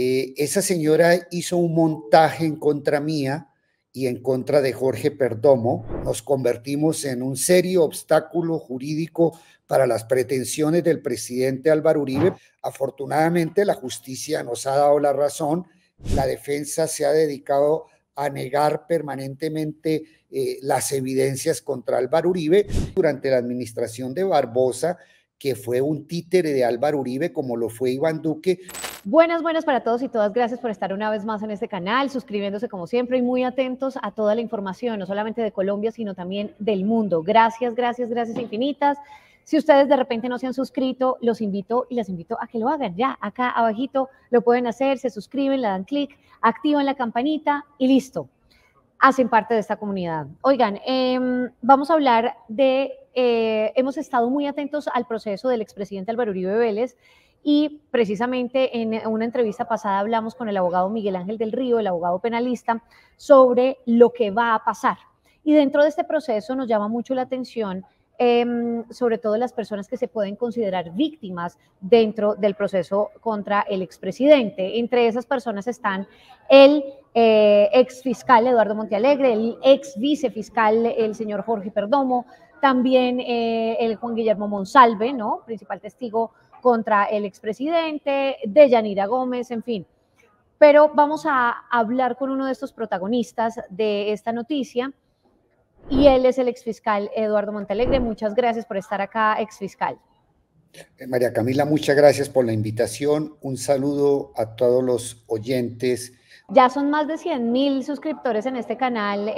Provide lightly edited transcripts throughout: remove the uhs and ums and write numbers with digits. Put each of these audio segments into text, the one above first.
Esa señora hizo un montaje en contra mía y en contra de Jorge Perdomo. Nos convertimos en un serio obstáculo jurídico para las pretensiones del presidente Álvaro Uribe. Afortunadamente, la justicia nos ha dado la razón. La defensa se ha dedicado a negar permanentemente las evidencias contra Álvaro Uribe durante la administración de Barbosa, que fue un títere de Álvaro Uribe, como lo fue Iván Duque. Buenas para todos y todas. Gracias por estar una vez más en este canal, suscribiéndose como siempre y muy atentos a toda la información, no solamente de Colombia, sino también del mundo. Gracias infinitas. Si ustedes de repente no se han suscrito, los invito y les invito a que lo hagan ya. Acá abajito lo pueden hacer, se suscriben, le dan clic, activan la campanita y listo. Hacen parte de esta comunidad. Oigan, vamos a hablar de, hemos estado muy atentos al proceso del expresidente Álvaro Uribe Vélez y precisamente en una entrevista pasada hablamos con el abogado Miguel Ángel del Río, el abogado penalista, sobre lo que va a pasar. Y dentro de este proceso nos llama mucho la atención sobre todo las personas que se pueden considerar víctimas dentro del proceso contra el expresidente. Entre esas personas están el ex fiscal Eduardo Montealegre, el ex vicefiscal el señor Jorge Perdomo, también el Juan Guillermo Monsalve, ¿no? Principal testigo contra el expresidente, Deyanira Gómez, en fin. Pero vamos a hablar con uno de estos protagonistas de esta noticia, y él es el exfiscal Eduardo Montealegre. Muchas gracias por estar acá, exfiscal. María Camila, muchas gracias por la invitación. Un saludo a todos los oyentes. Ya son más de 100,000 suscriptores en este canal,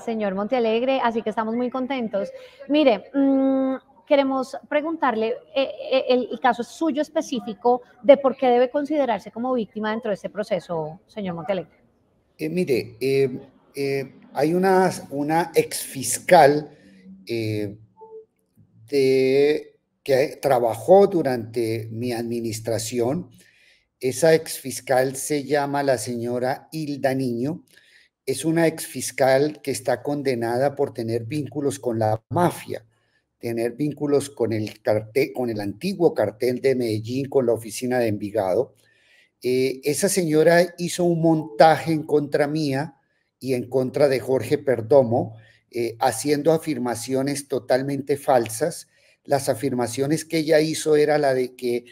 señor Montealegre, así que estamos muy contentos. Mire, queremos preguntarle el caso suyo específico de por qué debe considerarse como víctima dentro de este proceso, señor Montealegre. Hay una exfiscal que trabajó durante mi administración. Esa exfiscal se llama la señora Hilda Niño. Es una exfiscal que está condenada por tener vínculos con la mafia, tener vínculos con el cartel, con el antiguo cartel de Medellín, con la oficina de Envigado. Esa señora hizo un montaje en contra mía y en contra de Jorge Perdomo, haciendo afirmaciones totalmente falsas. Las afirmaciones que ella hizo era la de que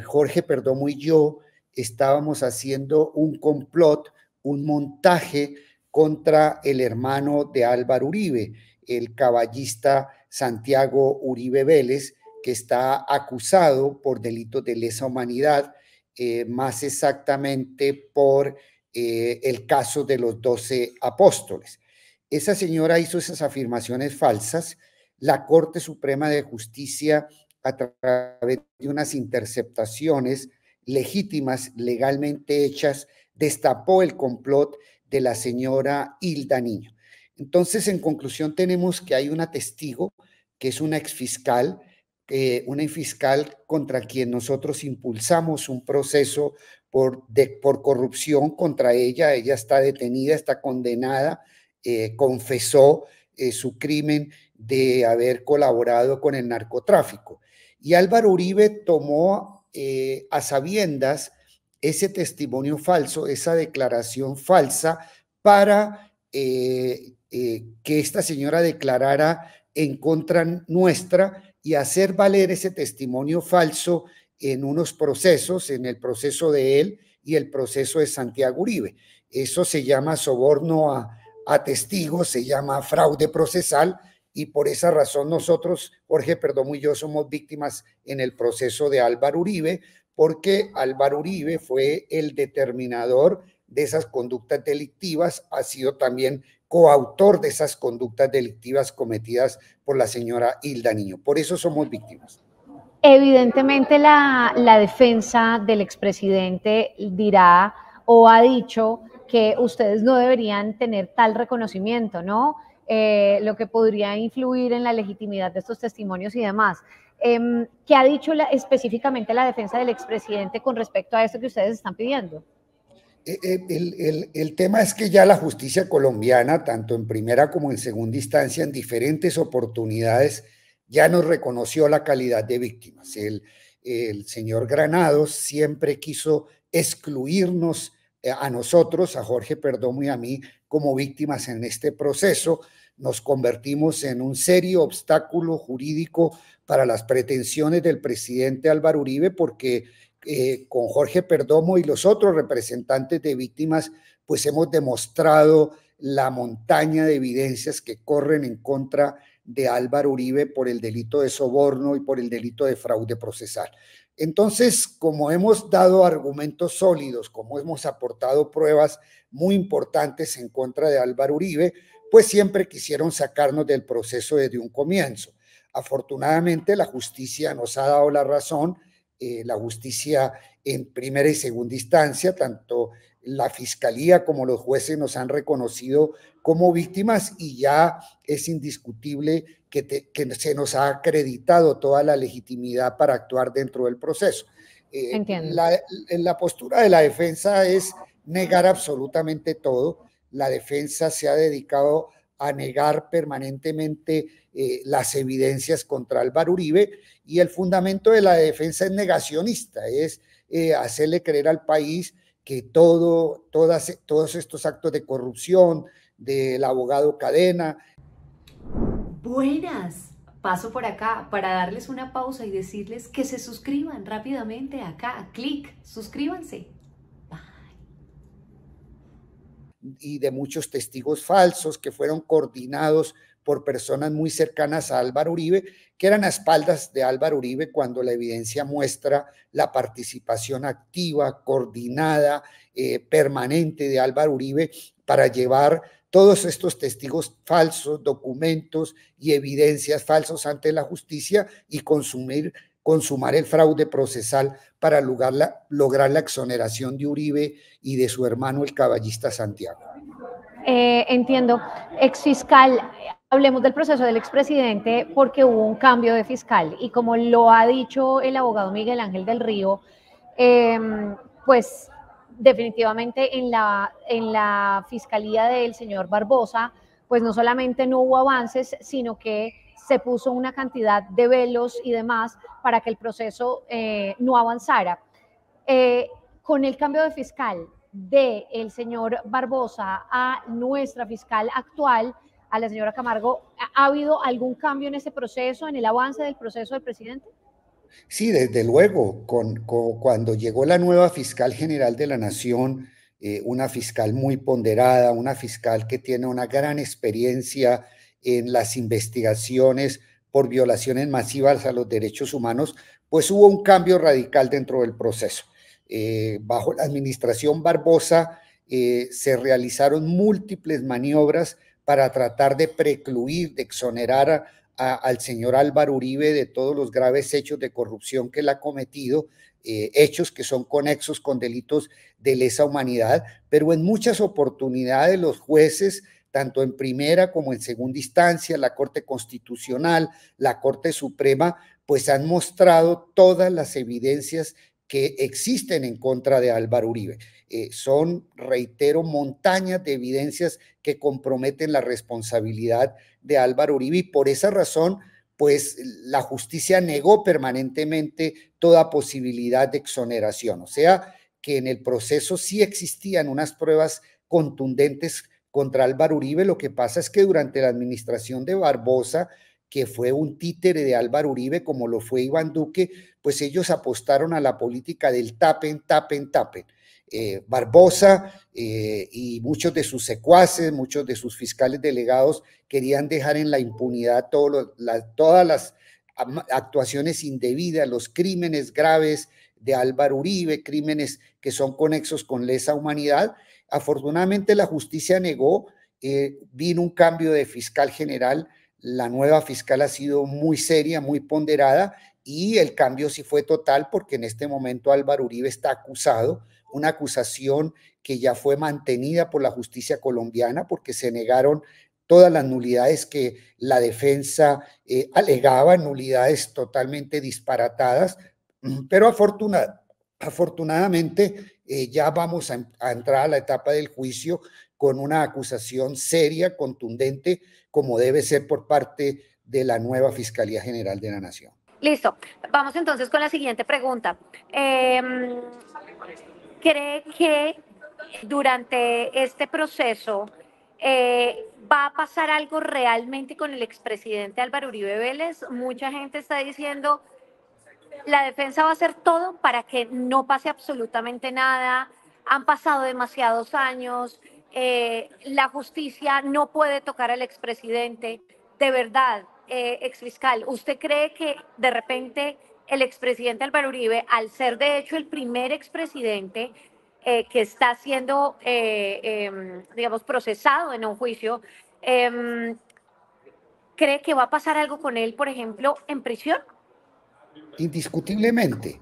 Jorge Perdomo y yo estábamos haciendo un complot, un montaje contra el hermano de Álvaro Uribe, el caballista Santiago Uribe Vélez, que está acusado por delitos de lesa humanidad, más exactamente por el caso de los 12 apóstoles. Esa señora hizo esas afirmaciones falsas. La Corte Suprema de Justicia, a través de unas interceptaciones legítimas, legalmente hechas, destapó el complot de la señora Hilda Niño. Entonces, en conclusión, tenemos que hay una testigo que es una exfiscal, contra quien nosotros impulsamos un proceso por corrupción contra ella. Ella está detenida, está condenada, confesó su crimen de haber colaborado con el narcotráfico. Y Álvaro Uribe tomó a sabiendas ese testimonio falso, esa declaración falsa, para que esta señora declarara en contra nuestra y hacer valer ese testimonio falso en unos procesos, en el proceso de él y el proceso de Santiago Uribe. Eso se llama soborno a testigos, se llama fraude procesal, y por esa razón nosotros, Jorge Perdomo y yo, somos víctimas en el proceso de Álvaro Uribe, porque Álvaro Uribe fue el determinador de esas conductas delictivas, ha sido también coautor de esas conductas delictivas cometidas por la señora Hilda Niño. Por eso somos víctimas. Evidentemente la defensa del expresidente dirá o ha dicho que ustedes no deberían tener tal reconocimiento, ¿no? Lo que podría influir en la legitimidad de estos testimonios y demás. ¿Qué ha dicho específicamente la defensa del expresidente con respecto a esto que ustedes están pidiendo? El tema es que ya la justicia colombiana, tanto en primera como en segunda instancia, en diferentes oportunidades, ya nos reconoció la calidad de víctimas. El señor Granados siempre quiso excluirnos a nosotros, a Jorge Perdomo y a mí, como víctimas en este proceso. Nos convertimos en un serio obstáculo jurídico para las pretensiones del presidente Álvaro Uribe, porque con Jorge Perdomo y los otros representantes de víctimas, pues hemos demostrado la montaña de evidencias que corren en contra de Álvaro Uribe por el delito de soborno y por el delito de fraude procesal. Entonces, como hemos dado argumentos sólidos, como hemos aportado pruebas muy importantes en contra de Álvaro Uribe, pues siempre quisieron sacarnos del proceso desde un comienzo. Afortunadamente, la justicia nos ha dado la razón, la justicia en primera y segunda instancia, tanto la fiscalía como los jueces nos han reconocido como víctimas y ya es indiscutible que se nos ha acreditado toda la legitimidad para actuar dentro del proceso. Entiendo. La postura de la defensa es negar absolutamente todo. La defensa se ha dedicado a negar permanentemente las evidencias contra Álvaro Uribe y el fundamento de la defensa es negacionista, es hacerle creer al país que todos estos actos de corrupción del abogado Cadena. Buenas, paso por acá para darles una pausa y decirles que se suscriban rápidamente acá, clic, suscríbanse. Y de muchos testigos falsos que fueron coordinados por personas muy cercanas a Álvaro Uribe, que eran a espaldas de Álvaro Uribe cuando la evidencia muestra la participación activa, coordinada, permanente de Álvaro Uribe para llevar todos estos testigos falsos, documentos y evidencias falsos ante la justicia y consumar el fraude procesal para lograr la exoneración de Uribe y de su hermano el caballista Santiago. Entiendo. Exfiscal, hablemos del proceso del expresidente porque hubo un cambio de fiscal y como lo ha dicho el abogado Miguel Ángel del Río, pues definitivamente en la fiscalía del señor Barbosa, pues no solamente no hubo avances, sino que se puso una cantidad de velos y demás para que el proceso no avanzara. Con el cambio de fiscal del señor Barbosa a nuestra fiscal actual, a la señora Camargo, ¿ha habido algún cambio en ese proceso, en el avance del proceso del presidente? Sí, desde luego, cuando llegó la nueva fiscal general de la Nación, una fiscal muy ponderada, una fiscal que tiene una gran experiencia en las investigaciones por violaciones masivas a los derechos humanos, pues hubo un cambio radical dentro del proceso. Bajo la administración Barbosa se realizaron múltiples maniobras para tratar de precluir, de exonerar al señor Álvaro Uribe de todos los graves hechos de corrupción que él ha cometido, hechos que son conexos con delitos de lesa humanidad, pero en muchas oportunidades los jueces, tanto en primera como en segunda instancia, la Corte Constitucional, la Corte Suprema, pues han mostrado todas las evidencias que existen en contra de Álvaro Uribe. Son, reitero, montañas de evidencias que comprometen la responsabilidad de Álvaro Uribe y por esa razón, pues la justicia negó permanentemente toda posibilidad de exoneración. O sea, que en el proceso sí existían unas pruebas contundentes contra Álvaro Uribe. Lo que pasa es que durante la administración de Barbosa, que fue un títere de Álvaro Uribe, como lo fue Iván Duque, pues ellos apostaron a la política del tapen, tapen, tapen. Barbosa y muchos de sus secuaces, muchos de sus fiscales delegados querían dejar en la impunidad todas las actuaciones indebidas, los crímenes graves de Álvaro Uribe, crímenes que son conexos con lesa humanidad. Afortunadamente la justicia negó, vino un cambio de fiscal general, la nueva fiscal ha sido muy seria, muy ponderada y el cambio sí fue total porque en este momento Álvaro Uribe está acusado, una acusación que ya fue mantenida por la justicia colombiana porque se negaron todas las nulidades que la defensa alegaba, nulidades totalmente disparatadas, pero afortunadamente ya vamos a entrar a la etapa del juicio con una acusación seria, contundente, como debe ser por parte de la nueva Fiscalía General de la Nación. Listo. Vamos entonces con la siguiente pregunta. ¿Cree que durante este proceso va a pasar algo realmente con el expresidente Álvaro Uribe Vélez? Mucha gente está diciendo, la defensa va a hacer todo para que no pase absolutamente nada. Han pasado demasiados años, la justicia no puede tocar al expresidente. De verdad, exfiscal, ¿usted cree que de repente el expresidente Álvaro Uribe, al ser de hecho el primer expresidente que está siendo, digamos, procesado en un juicio, cree que va a pasar algo con él, por ejemplo, en prisión? Indiscutiblemente,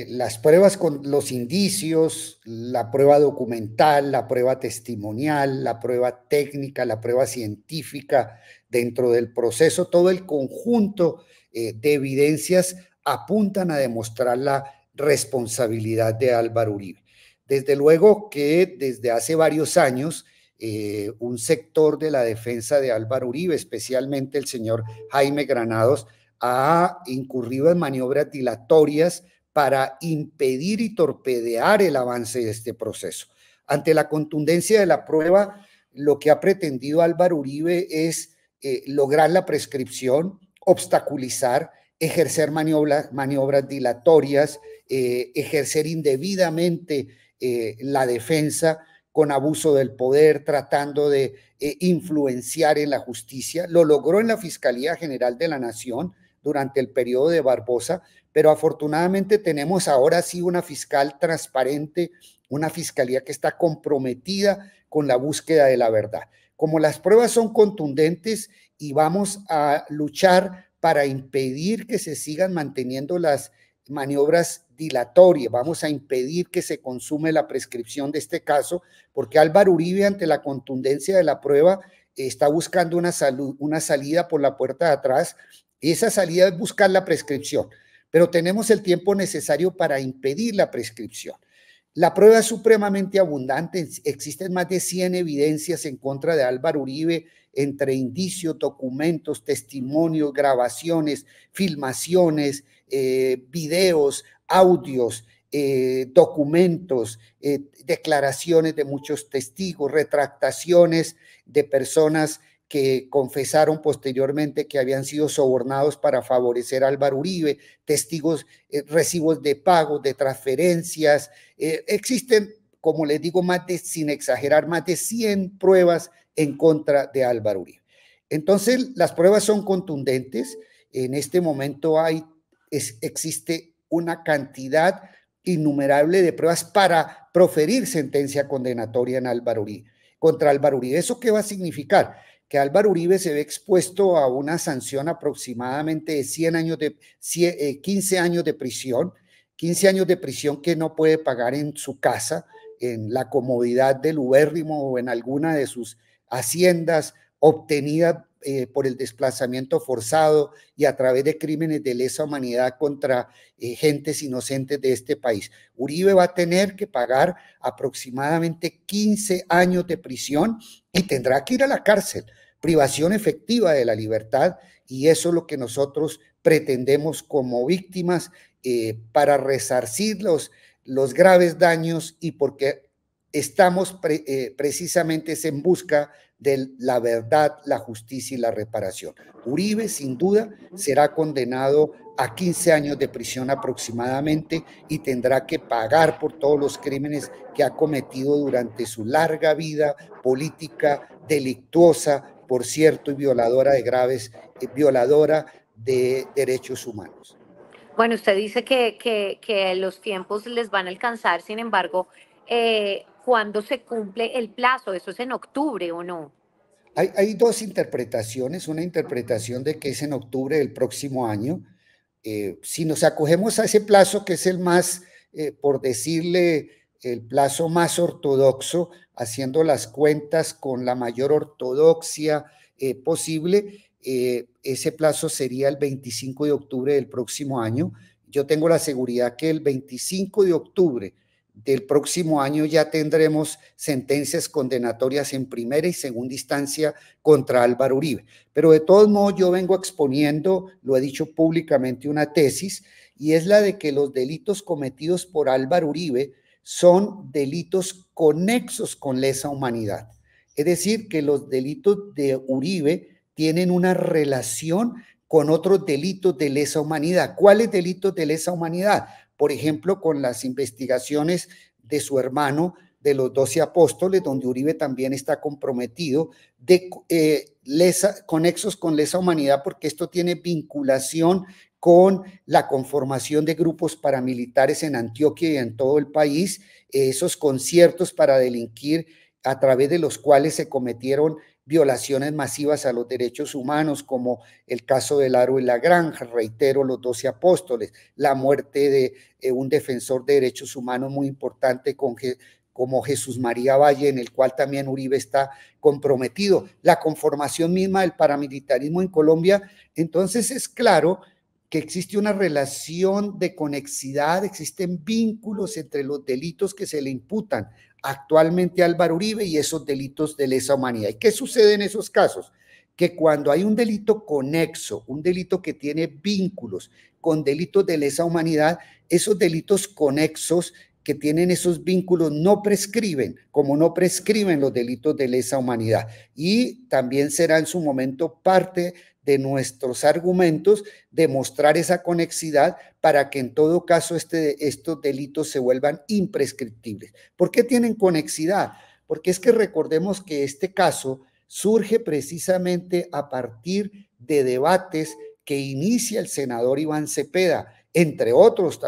las pruebas con los indicios, la prueba documental, la prueba testimonial, la prueba técnica, la prueba científica, dentro del proceso, todo el conjunto de evidencias apuntan a demostrar la responsabilidad de Álvaro Uribe. Desde luego que desde hace varios años, un sector de la defensa de Álvaro Uribe, especialmente el señor Jaime Granados, ha incurrido en maniobras dilatorias para impedir y torpedear el avance de este proceso. Ante la contundencia de la prueba, lo que ha pretendido Álvaro Uribe es lograr la prescripción, obstaculizar, ejercer maniobras dilatorias, ejercer indebidamente la defensa con abuso del poder, tratando de influenciar en la justicia. Lo logró en la Fiscalía General de la Nación durante el periodo de Barbosa, pero afortunadamente tenemos ahora sí una fiscal transparente, una fiscalía que está comprometida con la búsqueda de la verdad. Como las pruebas son contundentes y vamos a luchar para impedir que se sigan manteniendo las maniobras dilatorias, vamos a impedir que se consume la prescripción de este caso, porque Álvaro Uribe, ante la contundencia de la prueba, está buscando una salida por la puerta de atrás. Esa salida es buscar la prescripción, pero tenemos el tiempo necesario para impedir la prescripción. La prueba es supremamente abundante, existen más de 100 evidencias en contra de Álvaro Uribe, entre indicios, documentos, testimonios, grabaciones, filmaciones, videos, audios, documentos, declaraciones de muchos testigos, retractaciones de personas que confesaron posteriormente que habían sido sobornados para favorecer a Álvaro Uribe, testigos, recibos de pago, de transferencias. Existen, como les digo, sin exagerar, más de 100 pruebas en contra de Álvaro Uribe. Entonces, las pruebas son contundentes. En este momento existe una cantidad innumerable de pruebas para proferir sentencia condenatoria en contra Álvaro Uribe. ¿Eso qué va a significar? Que Álvaro Uribe se ve expuesto a una sanción aproximadamente de 15 años de prisión, 15 años de prisión que no puede pagar en su casa, en la comodidad del ubérrimo o en alguna de sus haciendas obtenidas por el desplazamiento forzado y a través de crímenes de lesa humanidad contra gentes inocentes de este país. Uribe va a tener que pagar aproximadamente 15 años de prisión y tendrá que ir a la cárcel, privación efectiva de la libertad, y eso es lo que nosotros pretendemos como víctimas para resarcir los graves daños y porque estamos precisamente en busca de la verdad, la justicia y la reparación. Uribe, sin duda, será condenado a 15 años de prisión aproximadamente y tendrá que pagar por todos los crímenes que ha cometido durante su larga vida política, delictuosa, por cierto, y violadora de derechos humanos. Bueno, usted dice que los tiempos les van a alcanzar, sin embargo, ¿cuándo se cumple el plazo? ¿Eso es en octubre o no? Hay dos interpretaciones, una interpretación de que es en octubre del próximo año. Si nos acogemos a ese plazo, que es el más, por decirle, el plazo más ortodoxo, haciendo las cuentas con la mayor ortodoxia posible, ese plazo sería el 25 de octubre del próximo año. Yo tengo la seguridad que el 25 de octubre del próximo año ya tendremos sentencias condenatorias en primera y segunda instancia contra Álvaro Uribe. Pero de todos modos yo vengo exponiendo, lo he dicho públicamente, una tesis, y es la de que los delitos cometidos por Álvaro Uribe son delitos conexos con lesa humanidad. Es decir, que los delitos de Uribe tienen una relación con otros delitos de lesa humanidad. ¿Cuáles delitos de lesa humanidad? Por ejemplo, con las investigaciones de su hermano de los 12 apóstoles, donde Uribe también está comprometido, de conexos con lesa humanidad, porque esto tiene vinculación con la conformación de grupos paramilitares en Antioquia y en todo el país, esos conciertos para delinquir a través de los cuales se cometieron violaciones masivas a los derechos humanos, como el caso del Aro y la Granja, reitero, los 12 apóstoles, la muerte de un defensor de derechos humanos muy importante como Jesús María Valle, en el cual también Uribe está comprometido, la conformación misma del paramilitarismo en Colombia. Entonces es claro que existe una relación de conexidad, existen vínculos entre los delitos que se le imputan actualmente a Álvaro Uribe y esos delitos de lesa humanidad. ¿Y qué sucede en esos casos? Que cuando hay un delito conexo, un delito que tiene vínculos con delitos de lesa humanidad, esos delitos conexos que tienen esos vínculos no prescriben, como no prescriben los delitos de lesa humanidad. Y también será en su momento parte de nuestros argumentos demostrar esa conexidad para que en todo caso estos delitos se vuelvan imprescriptibles. ¿Por qué tienen conexidad? Porque es que recordemos que este caso surge precisamente a partir de debates que inicia el senador Iván Cepeda, entre otros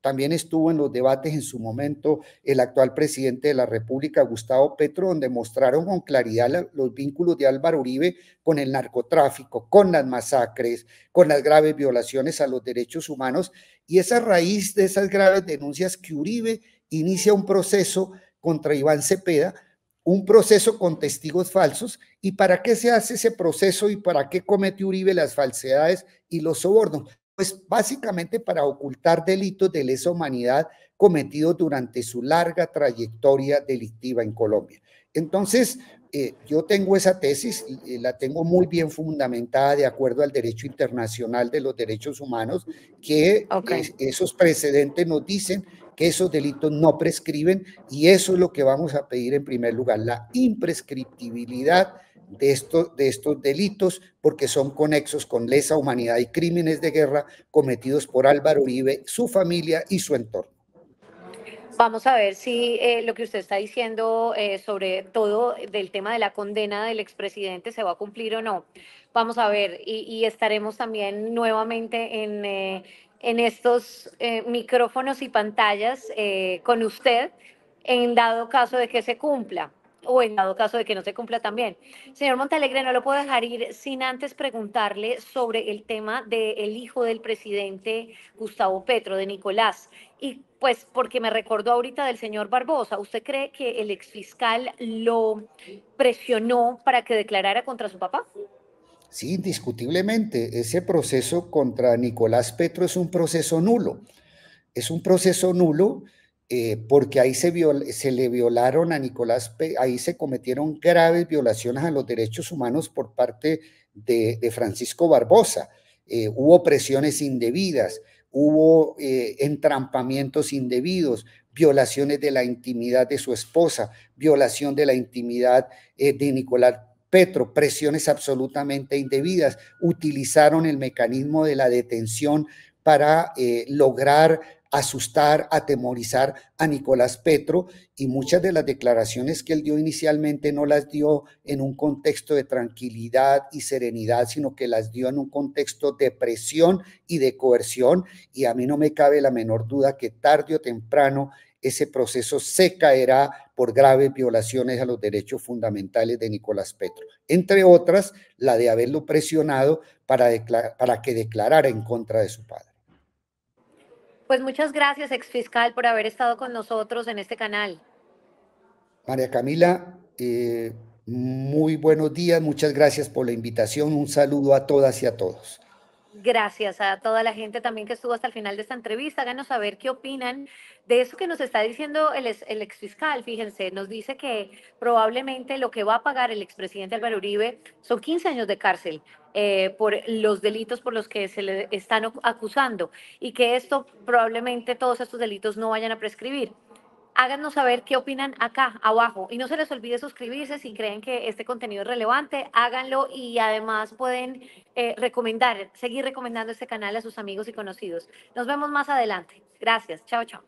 también estuvo en los debates en su momento el actual presidente de la República, Gustavo Petro, donde mostraron con claridad los vínculos de Álvaro Uribe con el narcotráfico, con las masacres, con las graves violaciones a los derechos humanos, y es a raíz de esas graves denuncias que Uribe inicia un proceso contra Iván Cepeda, un proceso con testigos falsos. ¿Y para qué se hace ese proceso y para qué comete Uribe las falsedades y los sobornos? Pues básicamente para ocultar delitos de lesa humanidad cometidos durante su larga trayectoria delictiva en Colombia. Entonces, yo tengo esa tesis, la tengo muy bien fundamentada de acuerdo al derecho internacional de los derechos humanos, que esos precedentes nos dicen que esos delitos no prescriben, y eso es lo que vamos a pedir en primer lugar, la imprescriptibilidad de estos delitos, porque son conexos con lesa humanidad y crímenes de guerra cometidos por Álvaro Uribe, su familia y su entorno. Vamos a ver si lo que usted está diciendo sobre todo del tema de la condena del expresidente se va a cumplir o no. Vamos a ver, y estaremos también nuevamente en estos micrófonos y pantallas con usted en dado caso de que se cumpla o en dado caso de que no se cumpla también. Señor Montalegre, no lo puedo dejar ir sin antes preguntarle sobre el tema del hijo del presidente Gustavo Petro, de Nicolás. Y pues porque me recordó ahorita del señor Barbosa, ¿usted cree que el exfiscal lo presionó para que declarara contra su papá? Sí, indiscutiblemente. Ese proceso contra Nicolás Petro es un proceso nulo. Es un proceso nulo porque ahí se le violaron a Nicolás Petro, ahí se cometieron graves violaciones a los derechos humanos por parte de Francisco Barbosa. Hubo presiones indebidas, hubo entrampamientos indebidos, violaciones de la intimidad de su esposa, violación de la intimidad de Nicolás Petro, presiones absolutamente indebidas. Utilizaron el mecanismo de la detención para lograr asustar, atemorizar a Nicolás Petro, y muchas de las declaraciones que él dio inicialmente no las dio en un contexto de tranquilidad y serenidad, sino que las dio en un contexto de presión y de coerción, y a mí no me cabe la menor duda que tarde o temprano ese proceso se caerá por graves violaciones a los derechos fundamentales de Nicolás Petro, entre otras la de haberlo presionado para que declarara en contra de su padre. Pues muchas gracias, exfiscal, por haber estado con nosotros en este canal. María Camila, muy buenos días, muchas gracias por la invitación, un saludo a todas y a todos. Gracias a toda la gente también que estuvo hasta el final de esta entrevista. Háganos saber qué opinan de eso que nos está diciendo el exfiscal. Fíjense, nos dice que probablemente lo que va a pagar el expresidente Álvaro Uribe son 15 años de cárcel por los delitos por los que se le están acusando, y que esto probablemente todos estos delitos no vayan a prescribir. háganos saber qué opinan acá abajo. Y no se les olvide suscribirse si creen que este contenido es relevante, háganlo y además pueden seguir recomendando este canal a sus amigos y conocidos. Nos vemos más adelante. Gracias. Chao, chao.